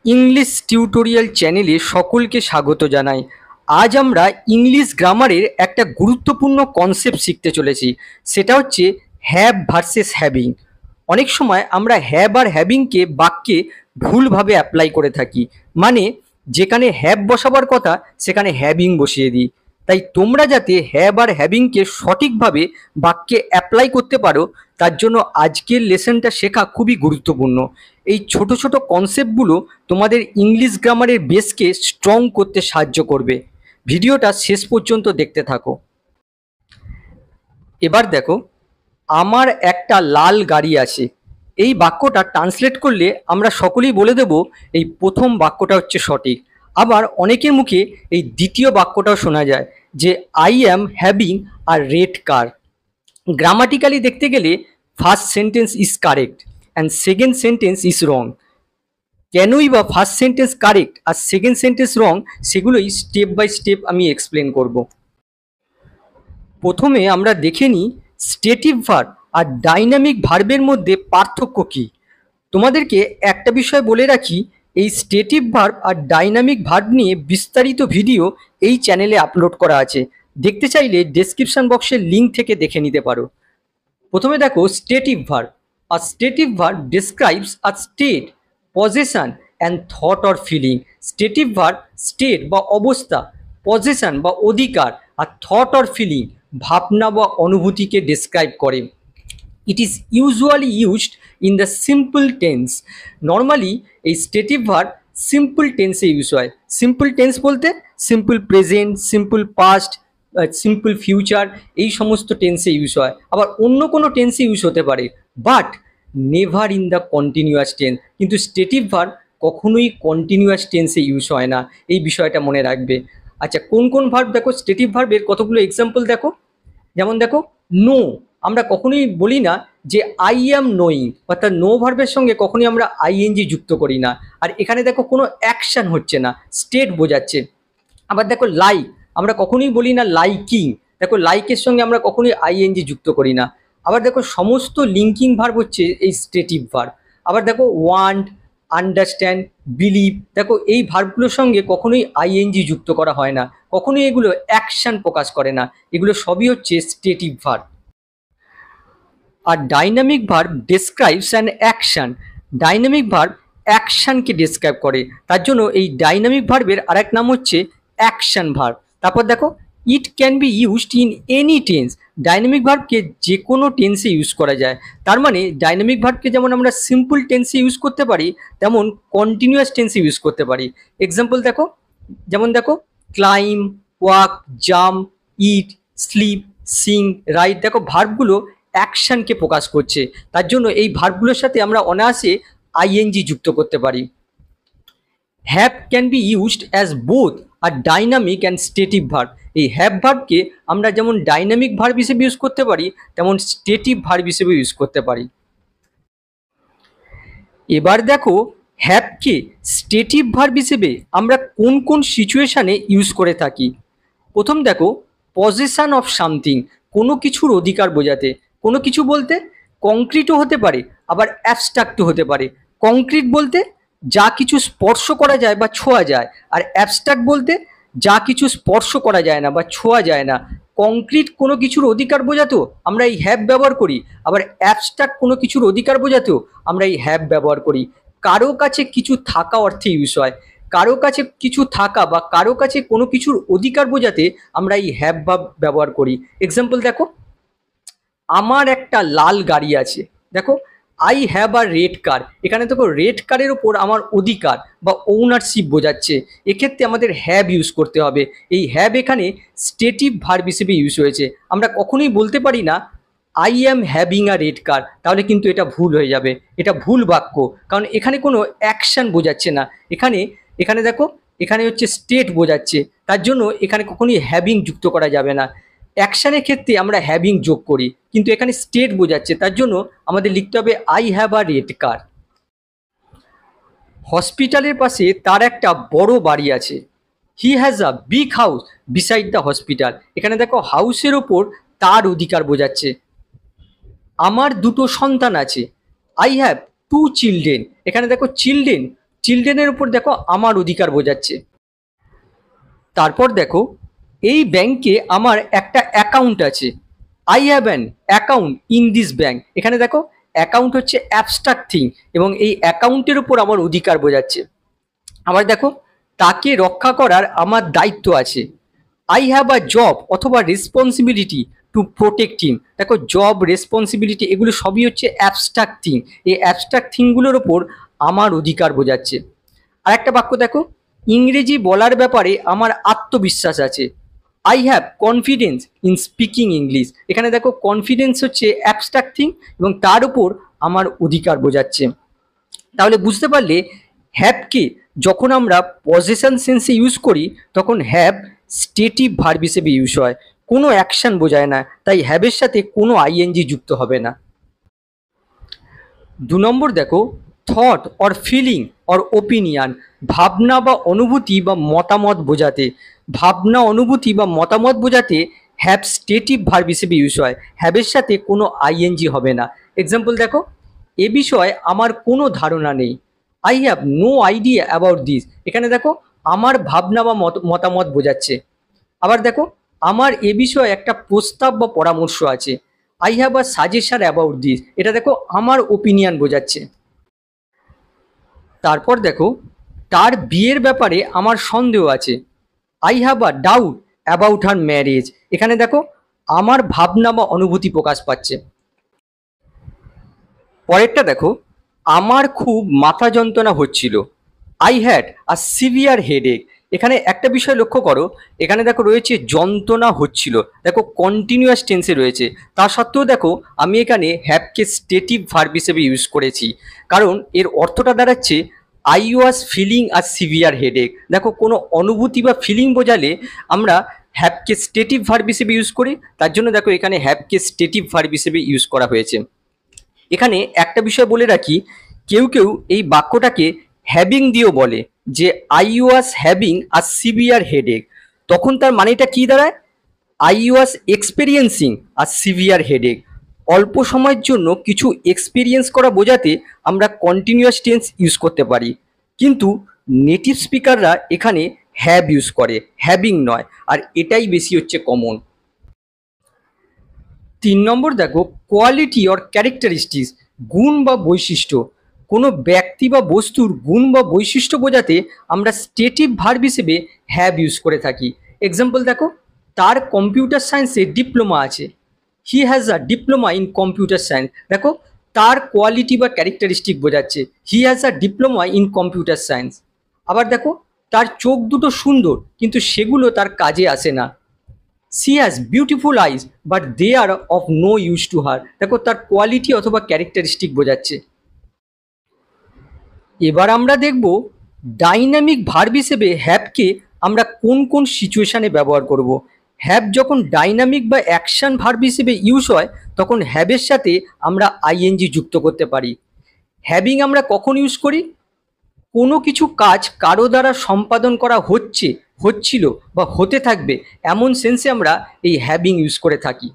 English tutorial চ্যানেলে সকলকে স্বাগত জানাই। আজ আমরা ইংলিশ গ্রামারের একটা গুরুত্বপূর্ণ কনসেপ্ট শিখতে চলেছি, সেটা হচ্ছে হ্যাভ ভার্সেস হ্যাভিং। অনেক সময় আমরা হ্যাভ আর হ্যাভিংকে বাক্যে ভুলভাবে অ্যাপ্লাই করে থাকি, মানে যেখানে হ্যাভ বসাবার কথা সেখানে হ্যাভিং বসিয়ে দিই। তাই তোমরা যাতে হ্যাভ আর হ্যাভিংকে সঠিকভাবে বাক্যে অ্যাপ্লাই করতে পারো, তার জন্য আজকের লেসনটা শেখা খুবই গুরুত্বপূর্ণ। এই ছোট ছোট কনসেপ্টগুলো তোমাদের ইংলিশ গ্রামারের বেসকে স্ট্রং করতে সাহায্য করবে। ভিডিওটা শেষ পর্যন্ত দেখতে থাকো। এবার দেখো, আমার একটা লাল গাড়ি আছে। এই বাক্যটা ট্রান্সলেট করলে আমরা সকলেই বলে দেব এই প্রথম বাক্যটা হচ্ছে সঠিক। আবার অনেকের মুখে এই দ্বিতীয় বাক্যটাও শোনা যায় যে I am having a red car. Grammatically দেখতে গেলে first sentence is correct and second sentence is wrong. কেনই বা ফার্স্ট সেন্টেন্স কারেক্ট আর সেকেন্ড সেন্টেন্স রং, সেগুলোই স্টেপ বাই স্টেপ আমি এক্সপ্লেন করব। প্রথমে আমরা দেখে নিই স্টেটিভ ভার্ব আর ডাইনামিক ভার্বের মধ্যে পার্থক্য কী। তোমাদেরকে একটা বিষয় বলে রাখি, এই স্টেটিভ ভার্ব আর ডাইনামিক ভার্ব নিয়ে বিস্তারিত ভিডিও এই চ্যানেলে আপলোড করা আছে। দেখতে চাইলে ডেসক্রিপশন বক্সের লিঙ্ক থেকে দেখে নিতে পারো। প্রথমে দেখো স্টেটিভ ভার্ব। আর stative verb describes a state, position and thought or feeling. Stative verb state বা অবস্থা, পজিশন বা অধিকার, আর থট অর ফিলিং ভাবনা বা অনুভূতিকে ডেসক্রাইব করে। It is usually used in the simple tense. Normally এই স্টেটিভ ভার্ব সিম্পল টেন্সে ইউজ হয়। সিম্পল টেন্স বলতে simple present, simple past, simple future, এই সমস্ত টেন্সে ইউজ হয়। আবার অন্য কোনো টেন্সে ইউজ হতে পারে, but never in the continuous tense. কিন্তু স্টেটিভ ভার্ব কখনোই কন্টিনিউয়াস টেন্সে ইউজ হয় না, এই বিষয়টা মনে রাখবে। আচ্ছা, কোন কোন ভার্ব দেখো, স্টেটিভ ভার্বের কতগুলো এক্সাম্পল দেখো। যেমন দেখো, নো, আমরা কখনোই বলি না যে আই অ্যাম নোয়িং, অর্থাৎ নো ভার্বের সঙ্গে কখনোই আমরা আইএনজি যুক্ত করি না। আর এখানে দেখো কোনো অ্যাকশন হচ্ছে না, স্টেট বোঝাচ্ছে। আবার দেখো লাইক, আমরা কখনোই বলি না লাইকিং, দেখো লাইকের সঙ্গে আমরা কখনোই আইএনজি যুক্ত করি না। আবার দেখো সমস্ত লিঙ্কিং ভার্ব হচ্ছে এই স্টেটিভ ভার্ব। আবার দেখো ওয়ান্ট, আন্ডারস্ট্যান্ড, বিলিভ, দেখো এই ভার্বগুলোর সঙ্গে কখনোই আইএনজি যুক্ত করা হয় না, কখনোই এগুলো অ্যাকশন প্রকাশ করে না, এগুলো সবই হচ্ছে স্টেটিভ ভার্ব। আর dynamic verb describes an action. Dynamic verb অ্যাকশনকে ডেসক্রাইব করে, তার জন্য এই ডাইনামিক ভার্বের আরেক নাম হচ্ছে অ্যাকশন ভার্ব। তারপর দেখো, it can be used in any tense. Dynamic ভার্বকে যে কোনো টেন্সে ইউজ করা যায়। তার মানে ডাইনামিক ভার্বকে যেমন আমরা সিম্পল টেন্সে ইউজ করতে পারি, তেমন কন্টিনিউয়াস টেন্সে ইউজ করতে পারি। এক্সাম্পল দেখো, যেমন দেখো ক্লাইম, ওয়াক, জাম্প, ইট, স্লিপ, সিং, রাইট, দেখো ভার্বগুলো অ্যাকশনকে প্রকাশ করছে, তার জন্য এই ভার্বগুলোর সাথে আমরা অনায়াসে আইএনজি যুক্ত করতে পারি। Have can be used as both আর ডাইনামিক অ্যান্ড স্টেটিভ ভার্ব। এই হ্যাভ ভার্বকে আমরা যেমন ডাইনামিক ভার্ব হিসেবে ইউজ করতে পারি, তেমন স্টেটিভ ভার্ব হিসেবে ইউজ করতে পারি। এবার দেখো, হ্যাভকে স্টেটিভ ভার্ব হিসেবে আমরা কোন কোন সিচুয়েশানে ইউজ করে থাকি। প্রথম দেখো, পজেশন অফ সামথিং, কোনো কিছুর অধিকার বোঝাতে। কোনো কিছু বলতে কংক্রিটও হতে পারে, আবার অ্যাবস্ট্রাক্টও হতে পারে। কংক্রিট বলতে যা কিছু স্পর্শ করা যায় বা ছোঁয়া যায়, আর অ্যাবস্ট্রাক্ট বলতে যা কিছু স্পর্শ করা যায় না বা ছোঁয়া যায় না। কংক্রিট কোনো কিছুর অধিকার বোঝাতেও আমরা এই হ্যাভ ব্যবহার করি, আবার অ্যাবস্ট্রাক্ট কোনো কিছুর অধিকার বোঝাতেও আমরা এই হ্যাভ ব্যবহার করি। কারো কাছে কিছু থাকা অর্থে ইউজ হয়। কারো কাছে কিছু থাকা বা কারো কাছে কোনো কিছুর অধিকার বোঝাতে আমরা এই হ্যাভ ভার্ব ব্যবহার করি। এক্সাম্পল দেখো, আমার একটা লাল গাড়ি আছে। দেখো, আই হ্যাভ আ রেড কার, এখানে দেখো রেড কারের ওপর আমার অধিকার বা ওনারশিপ বোঝাচ্ছে, এক্ষেত্রে আমাদের হ্যাভ ইউজ করতে হবে। এই হ্যাভ এখানে স্টেটিভ ভার্ব হিসেবে ইউজ হয়েছে। আমরা কখনোই বলতে পারি না I am having a red কার, তাহলে কিন্তু এটা ভুল হয়ে যাবে, এটা ভুল বাক্য, কারণ এখানে কোনো অ্যাকশন বোঝাচ্ছে না। এখানে এখানে দেখো, এখানে হচ্ছে স্টেট বোঝাচ্ছে, তার জন্য এখানে কখনোই হ্যাভিং যুক্ত করা যাবে না। অ্যাকশানের ক্ষেত্রে আমরা হ্যাভিং যোগ করি, কিন্তু এখানে স্টেট বোঝাচ্ছে, তার জন্য আমাদের লিখতে হবে আই হ্যাভ আ রেড কার। হসপিটালের পাশে তার একটা বড় বাড়ি আছে। He has a big house beside the hospital. এখানে দেখো হাউসের ওপর তার অধিকার বোঝাচ্ছে। আমার দুটো সন্তান আছে। আই হ্যাভ টু চিলড্রেন, এখানে দেখো চিলড্রেন চিলড্রেনের উপর দেখো আমার অধিকার বোঝাচ্ছে। তারপর দেখো এই ব্যাংকে আমার একটা অ্যাকাউন্ট আছে, I have an account in this bank. এখানে দেখো অ্যাকাউন্ট হচ্ছে অ্যাবস্ট্রাক্ট থিং এবং এই অ্যাকাউন্টের উপর আমার অধিকার বোঝাচ্ছে। আবার দেখো তাকে রক্ষা করার আমার দায়িত্ব আছে, আই হ্যাভ আ জব অথবা রেসপন্সিবিলিটি টু প্রোটেক্ট হিম। দেখো জব, রেসপন্সিবিলিটি এগুলো সবই হচ্ছে অ্যাবস্ট্রাক্ট থিং, এই অ্যাবস্ট্রাক্ট থিংগুলোর ওপর আমার অধিকার বোঝাচ্ছে। আর একটা বাক্য দেখো, ইংরেজি বলার ব্যাপারে আমার আত্মবিশ্বাস আছে, I have confidence in speaking English. এখানে দেখো কনফিডেন্স হচ্ছে অ্যাবস্ট্রাক্ট থিং এবং তার উপর আমার অধিকার বোঝাচ্ছে। তাহলে বুঝতে পারলে হ্যাভকে যখন আমরা পজেশন সেন্সে ইউজ করি তখন হ্যাভ স্টেটিভ ভার্ব হিসেবে ইউজ হয়, কোনো অ্যাকশন বোঝায় না, তাই হ্যাভের সাথে কোনো আইএনজি যুক্ত হবে না। 2 নম্বর দেখো, thought or feeling or opinion, ভাবনা বা অনুভূতি বা মতামত বোঝাতে, ভাবনা অনুভূতি বা মতামত বোঝাতে হ্যাভ স্টেটিভ ভার্ব হিসেবে ইউজ হয়, হ্যাভের সাথে কোনো আইএনজি হবে না। এক্সাম্পল দেখো, এ বিষয়ে আমার কোনো ধারণা নেই, I have no idea about this. এখানে দেখো আমার ভাবনা বা মতামত বোঝাচ্ছে। আবার দেখো আমার এ বিষয়ে একটা প্রস্তাব বা পরামর্শ আছে, I have a suggestion about this. এটা দেখো আমার ওপিনিয়ন বোঝাচ্ছে। তারপর দেখো তার বিয়ের ব্যাপারে আমার সন্দেহ আছে, I have a doubt about her marriage. এখানে দেখো আমার ভাবনা বা অনুভূতি প্রকাশ পাচ্ছে। পরেরটা দেখো, আমার খুব মাথা যন্ত্রণা হচ্ছিল, I had a severe headache. এখানে একটা বিষয় লক্ষ্য করো, এখানে দেখো রয়েছে যন্ত্রণা হচ্ছিল, দেখো কন্টিনিউয়াস টেন্সে রয়েছে, তা সত্ত্বেও দেখো আমি এখানে হ্যাভকে স্টেটিভ ভার্ব হিসেবে ইউজ করেছি, কারণ এর অর্থটা দাঁড়াচ্ছে I was feeling a severe headache. দেখো কোনো অনুভূতি বা ফিলিং বোঝালে আমরা হ্যাভকে স্টেটিভ ভার্ব হিসেবে ইউজ করি, তার জন্য দেখো এখানে হ্যাভকে স্টেটিভ ভার্ব হিসেবে ইউজ করা হয়েছে। এখানে একটা বিষয় বলে রাখি, কেউ কেউ এই বাক্যটাকে হ্যাভিং দিয়েও বলে, যে I was having a severe headache, তখন তার মানেটা কি দাঁড়ায়, I was experiencing a severe headache. অল্প সময়ের জন্য কিছু এক্সপিরিয়েন্স করা বোঝাতে আমরা কন্টিনিউয়াস টেন্স ইউজ করতে পারি, কিন্তু নেটিভ স্পিকাররা এখানে হ্যাভ ইউজ করে, হ্যাভিং নয়, আর এটাই বেশি হচ্ছে কমন। 3 নম্বর দেখো, কোয়ালিটি অর ক্যারেক্টারিস্টিক্স, গুণ বা বৈশিষ্ট্য। কোনো ব্যক্তি বা বস্তুর গুণ বা বৈশিষ্ট্য বোঝাতে আমরা স্টেটিভ ভার্ব হিসেবে হ্যাভ ইউজ করে থাকি। এক্সাম্পল দেখো, তার কম্পিউটার সায়েন্সে ডিপ্লোমা আছে, he has a diploma in computer science. দেখো তার কোয়ালিটি বা ক্যারেক্টারিস্টিক বোঝাচ্ছে, he has a diploma in computer science. আবার দেখো তার চোখ দুটো সুন্দর কিন্তু সেগুলো তার কাজে আসে না, she has beautiful eyes but they are of no use to her. দেখো তার কোয়ালিটি অথবা ক্যারেক্টারিস্টিক বোঝাচ্ছে। এবার আমরা দেখব ডাইনামিক ভার্ব হিসেবে হ্যাভকে আমরা কোন কোন সিচুয়েশানে ব্যবহার করব। হ্যাভ যখন ডাইনামিক বা অ্যাকশন ভার্ব হিসেবে ইউজ হয় তখন হ্যাভের সাথে আমরা আইএনজি যুক্ত করতে পারি। হ্যাভিং আমরা কখন ইউজ করি, কোনো কিছু কাজ কারো দ্বারা সম্পাদন করা হচ্ছে, হচ্ছিল বা হতে থাকবে এমন সেন্সে আমরা এই হ্যাভিং ইউজ করে থাকি।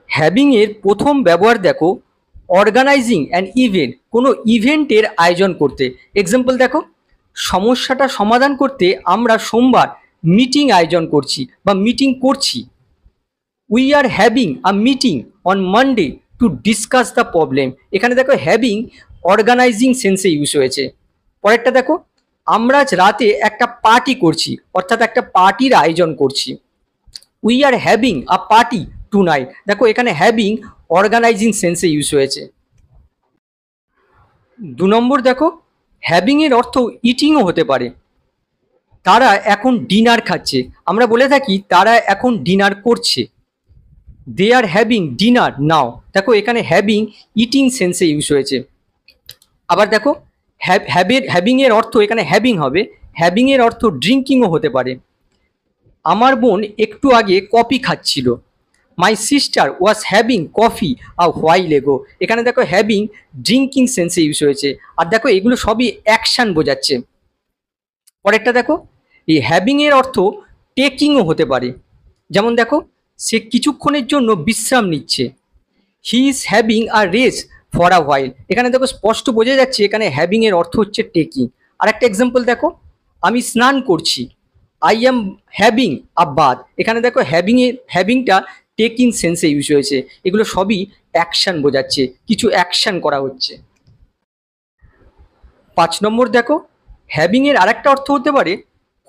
হ্যাভিংয়ের প্রথম ব্যবহার দেখো, অর্গানাইজিং অ্যান ইভেন্ট, কোনো ইভেন্টের আয়োজন করতে। এক্সাম্পল দেখো, সমস্যাটা সমাধান করতে আমরা সোমবার মিটিং আয়োজন করছি বা মিটিং করছি। We are having a meeting on Monday to discuss the problem. এখানে দেখো হ্যাভিং অর্গানাইজিং সেন্সে ইউজ হয়েছে। পরেরটা দেখো, আমরা আজ রাতে একটা পার্টি করছি, অর্থাৎ একটা পার্টির আয়োজন করছি। We are having a party tonight. দেখো এখানে হ্যাভিং অর্গানাইজিং সেন্সে ইউজ হয়েছে। 2 নম্বর দেখো, হ্যাভিংয়ের অর্থ ইটিংও হতে পারে। তারা এখন ডিনার খাচ্ছে, আমরা বলে থাকি তারা এখন ডিনার করছে। দে আর হ্যাভিং ডিনার নাও। দেখো এখানে হ্যাভিং ইটিং সেন্সে ইউজ হয়েছে। আবার দেখো হ্যাভিংয়ের অর্থ এখানে হ্যাভিং হবে, হ্যাভিংয়ের অর্থ ড্রিঙ্কিংও হতে পারে। আমার বোন একটু আগে কফি খাচ্ছিল, my sister was having coffee a while এগো। এখানে দেখো হ্যাভিং ড্রিঙ্কিং সেন্সে ইউজ হয়েছে। আর দেখো এগুলো সবই অ্যাকশান বোঝাচ্ছে। পরেরটা দেখো, এই হ্যাভিংয়ের অর্থ টেকিংও হতে পারে। যেমন দেখো, সে কিছুক্ষণের জন্য বিশ্রাম নিচ্ছে, he is having a rest for a while, এখানে দেখো স্পষ্ট বোঝা যাচ্ছে এখানে হ্যাভিং এর অর্থ হচ্ছে টেকিং। আর একটা এক্সাম্পল দেখো, আমি স্নান করছি, I am having a bath, এখানে দেখো হ্যাভিংটা টেকিং সেন্সে ইউজ হয়েছে। এগুলো সবই অ্যাকশন বোঝাচ্ছে, কিছু অ্যাকশন করা হচ্ছে। 5 নম্বর দেখো, হ্যাভিং এর আরেকটা অর্থ হতে পারে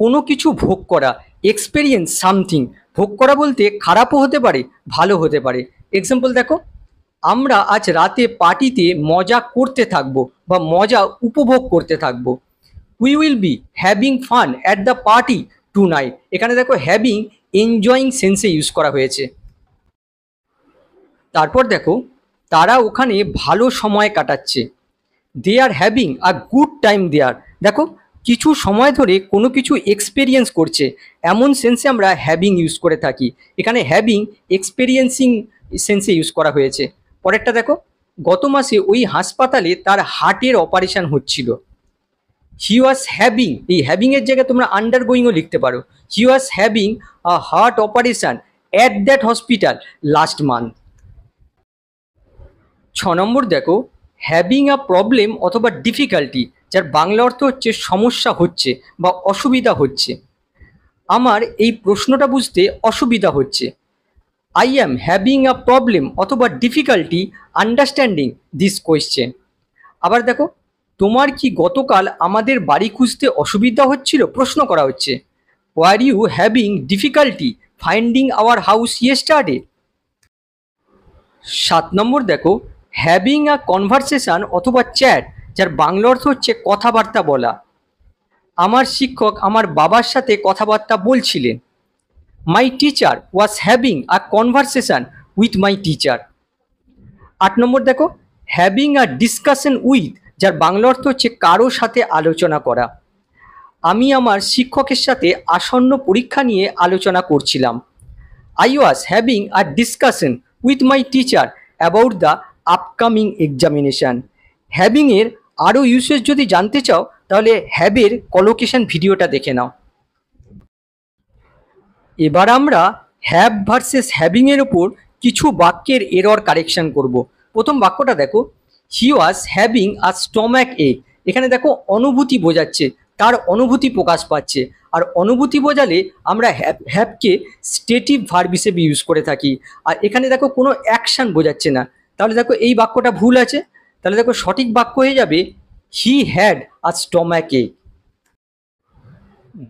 কোনো কিছু ভোগ করা, এক্সপেরিয়েন্স সামথিং। ভোগ করা বলতে খারাপও হতে পারে, ভালো হতে পারে। এক্সাম্পল দেখো, আমরা আজ রাতে পার্টিতে মজা করতে থাকবো বা মজা উপভোগ করতে থাকবো। We will be having fun at the party tonight, এখানে দেখো হ্যাভিং এনজয়িং সেন্সে ইউজ করা হয়েছে। তারপর দেখো, তারা ওখানে ভালো সময় কাটাচ্ছে, they are having a good time there. দেখো কিছু সময় ধরে কোনো কিছু এক্সপেরিয়েন্স করছে, এমন সেন্সে আমরা হ্যাভিং ইউজ করে থাকি। এখানে হ্যাভিং এক্সপেরিয়েন্সিং সেন্সে ইউজ করা হয়েছে। পরেরটা দেখো, গত মাসে ওই হাসপাতালে তার হার্টের অপারেশন হচ্ছিল। হি ওয়াজ হ্যাভিং, এই হ্যাভিংয়ের জায়গায় তোমরা আন্ডারগোয়িংও লিখতে পারো। He was having a heart operation at that hospital last month. 6 number দেখো, হ্যাভিং আ প্রবলেম অথবা ডিফিকাল্টি, যার বাংলা অর্থ হচ্ছে সমস্যা হচ্ছে বা অসুবিধা হচ্ছে। আমার এই প্রশ্নটা বুঝতে অসুবিধা হচ্ছে। I am having a problem অথবা ডিফিকাল্টি আন্ডারস্ট্যান্ডিং দিস কোয়েশ্চেন। আবার দেখো, তোমার কি গতকাল আমাদের বাড়ি খুঁজতে অসুবিধা হচ্ছিল, প্রশ্ন করা হচ্ছে। Were you having difficulty finding our house yesterday. 7 নম্বর দেখো, হ্যাভিং আ কনভারসেশন অথবা চ্যাট, যার বাংলা অর্থ হচ্ছে কথাবার্তা বলা। আমার শিক্ষক আমার বাবার সাথে কথাবার্তা বলছিলেন। My teacher was having a conversation with my teacher. 8 নম্বর দেখো, হ্যাভিং আ ডিসকাশন উইথ, যার বাংলা অর্থ হচ্ছে কারো সাথে আলোচনা করা। আমি আমার শিক্ষকের সাথে আসন্ন পরীক্ষা নিয়ে আলোচনা করছিলাম। I was having a discussion with my teacher about the upcoming examination. হ্যাভিংয়ের আরও ইউসেজ যদি জানতে চাও তাহলে হ্যাভের কলোকেশন ভিডিওটা দেখে নাও। এবার আমরা হ্যাভ ভার্সেস হ্যাভিংয়ের ওপর কিছু বাক্যের এরর কারেকশন করব। প্রথম বাক্যটা দেখো, হি ওয়াজ হ্যাভিং আ স্টম্যাক এক, এখানে দেখো অনুভূতি বোঝাচ্ছে, তার অনুভূতি প্রকাশ পাচ্ছে। আর অনুভূতি বোঝালে আমরা হ্যাভকে স্টেটিভ ভার্ব হিসেবে ইউজ করে থাকি। আর এখানে দেখো কোনো অ্যাকশান বোঝাচ্ছে না, তাহলে দেখো এই বাক্যটা ভুল আছে। তাহলে দেখো সঠিক বাক্য হয়ে যাবে হি হ্যাড আ স্টম্যাক এক।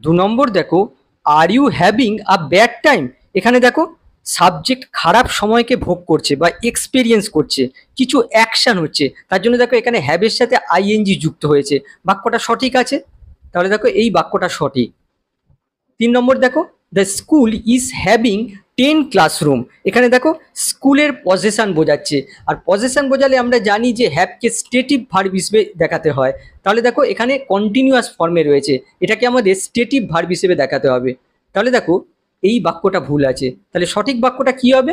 2 নম্বর দেখো, are you having a bad time, এখানে দেখো সাবজেক্ট খারাপ সময়কে ভোগ করছে বা এক্সপেরিয়েন্স করছে, কিছু অ্যাকশান হচ্ছে, তার জন্য দেখো এখানে হ্যাভের সাথে আইএনজি যুক্ত হয়েছে। বাক্যটা সঠিক আছে, তাহলে দেখো এই বাক্যটা সঠিক। 3 নম্বর দেখো, the school is having 10 classroom, এখানে দেখো স্কুলের পজেশন বোঝাচ্ছে। আর পজেশন বোঝালে আমরা জানি যে হ্যাভকে স্টেটিভ ভার্ব হিসেবে দেখাতে হয়। তাহলে দেখো এখানে কন্টিনিউয়াস ফর্মে রয়েছে, এটাকে আমাদের স্টেটিভ ভার্ব হিসেবে দেখাতে হবে। তাহলে দেখো এই বাক্যটা ভুল আছে, তাহলে সঠিক বাক্যটা কি হবে?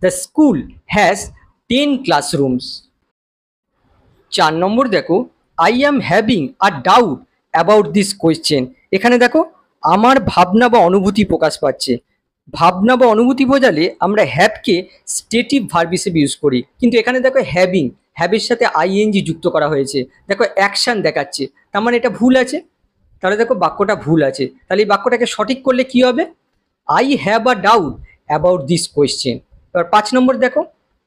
The school has 10 classrooms. 4 নম্বর দেখো, I am having a doubt about this question, এখানে দেখো আমার ভাবনা বা অনুভূতি প্রকাশ পাচ্ছে। ভাবনা বা অনুভূতি বোঝালে আমরা হ্যাভকে স্টেটিভ ভার্ব হিসেবে ইউজ করি, কিন্তু এখানে দেখো হ্যাভিং, হ্যাভের সাথে আইএনজি যুক্ত করা হয়েছে, দেখো অ্যাকশান দেখাচ্ছে, তার মানে এটা ভুল আছে। তাহলে দেখো বাক্যটা ভুল আছে, তাহলে এই বাক্যটাকে সঠিক করলে কি হবে? I have a doubt about this question. এবার 5 নম্বর দেখো,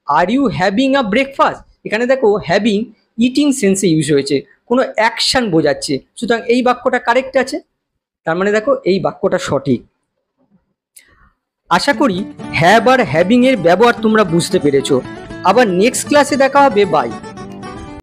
are you having a breakfast, এখানে দেখো হ্যাভিং ইটিং সেন্সে ইউজ হয়েছে, কোনো অ্যাকশান বোঝাচ্ছে, সুতরাং এই বাক্যটা কারেক্ট আছে। তার মানে দেখো এই বাক্যটা সঠিক। আশা করি হ্যাভ আর হ্যাভিং এর ব্যবহার তোমরা বুঝতে পেরেছো। আবার নেক্সট ক্লাসে দেখা হবে। বাই।